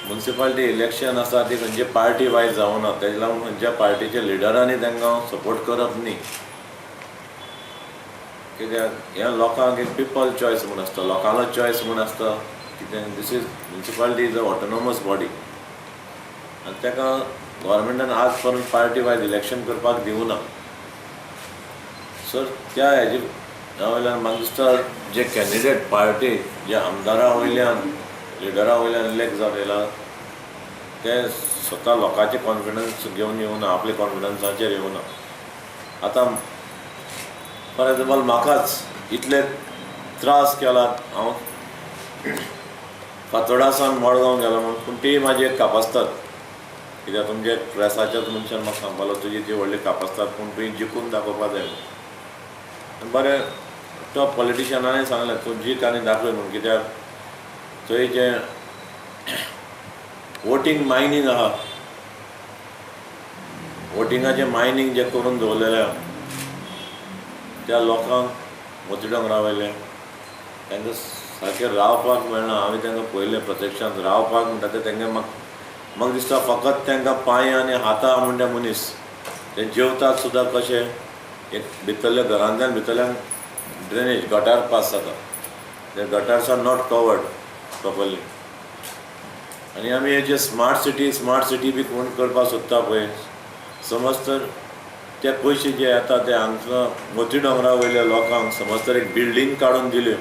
Municipality election आसा ती खंयचे पार्टी वायज जावना, तेजे लागून खंयच्या पार्टीच्या लिडरांनी तांकां सपोर्ट करप न्ही. कित्याक ह्या लोकांक एक पीपल चॉयस म्हूण आसता, लोकांलो चॉयस म्हूण आसता. कित्याक this is municipality is a autonomous body आनी ताका गव्हर्मेंटान आज पर्यंत पार्टी वायज इलेक्शन करपाक दिवना. सर त्या ह्या वयल्यान म्हाका दिसता जे कॅन्डिडेट पार्टी जे आमदारा वयल्यान लिडरा वयल्यान इलेक्ट जालेला ते स्वता लोकांचे कॉन्फिडन्स घेवन येवना, आपले कॉन्फिडन्साचेर येवना. आतां फॉर एग्जाम्पल म्हाकाच इतले त्रास केलात, हांव फातोर्डा सावन मडगांव गेलो म्हणून, पूण ती म्हाजी एक कापासतात. कित्याक तुमचे प्रेसाच्याच मनशान म्हाका सांगपालो तुजी ती व्हडली कापासतात पूण तुवें जिखून दाखोवपा जाय म्हणून. बरें टॉप पॉलिटिशियनांनी सांगलें तूं जीख आनी दाखय म्हणून. कित्याक थंय जे वोटींग मायनींग आहा, वोटिंगाचें मायनींग जें करून दवरलेलें आहा त्या लोकांक मोतीडोंगरा वयले तांकां सारकें रावपाक मेळना. हांवें तांकां पळयलें प्रत्यक्षांत रावपाक म्हणटा ते तांकां म्हाका दिसता फकत तांकां पांय आनी हातां म्हणटा मनीस ते जेवतात सुद्दां कशें एक भितरल्या घरांतल्यान भितरल्यान ड्रेनेज गटार पास जाता, ते गटार्स आर नॉट कवर्ड प्रॉपरली. आनी आमी हेजे स्मार्ट सिटी बी कोण करपाक सोदता पळय, समज तर ते पयशे जे येता ते हांगा मोतीडोंगरा वयल्या लोकांक समज तर एक बिल्डींग काडून दिल्यो,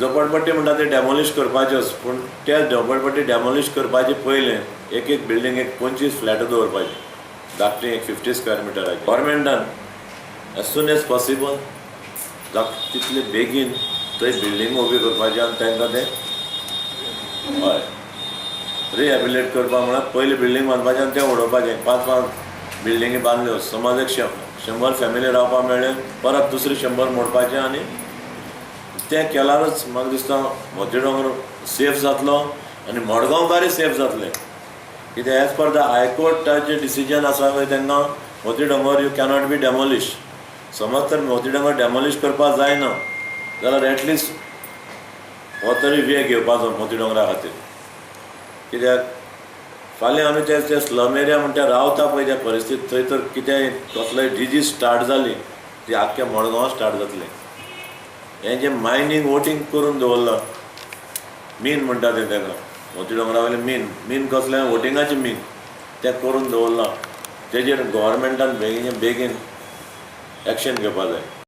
झोपडपट्टी म्हणटा ते डॅमोलिश करपाच्योच, पूण त्या झोपडपट्टी डॅमोलिश करपाचे पयलें एक बिल्डींग एक 25 फ्लॅट दवरपाचे, धाकटी एक 50 स्क्वेअर मिटराची. गव्हर्मेंटान एज सून एज पॉसिबल तितले बेगीन थंय बिल्डींग उबी करपाचें आनी तांकां ते हय रिहॅबिलिटेट करपाक म्हळ्यार पयलीं बिल्डींग बांदपाचें आनी तें उडोवपाचें. 5 बिल्डींगी बांदल्यो, समज एक 100 फॅमिली रावपाक मेळ्ळे, परत दुसरे 100 मोडपाचें आनी तें केल्यारच म्हाका दिसता मोतीडोंगर सेफ जातलो आनी मडगांवकारूय सेफ जातले. कित्याक एज पर द हायकोर्टाचें डिसिजन आसा पळय तेन्ना मोतीडोंगर यू कॅनॉट बी डॅमोलिश. समज तर मोतीडोंगर डॅमोलिश करपाक जायना जाल्यार एटलिस्ट हो तरी वे घेवपाचो मोतीडोंगरा खातीर. कित्याक फाल्यां आमी ते स्लम एरिया म्हणटा रावता पळय त्या परिस्थितींत थंय तर कितेंय कसलोय डिजीज स्टार्ट जाली ती आख्ख्या मडगांवां स्टार्ट जातलें. हें जें मायनींग वोटींग करून दवरलां, मीन म्हणटा ते ताका मोतीडोंगरा वयलें मीन कसलें वोटिंगाचें मीन तें करून दवरलां. तेजेर गव्हर्मेंटान बेगीन एक्शन घेवपा जाय.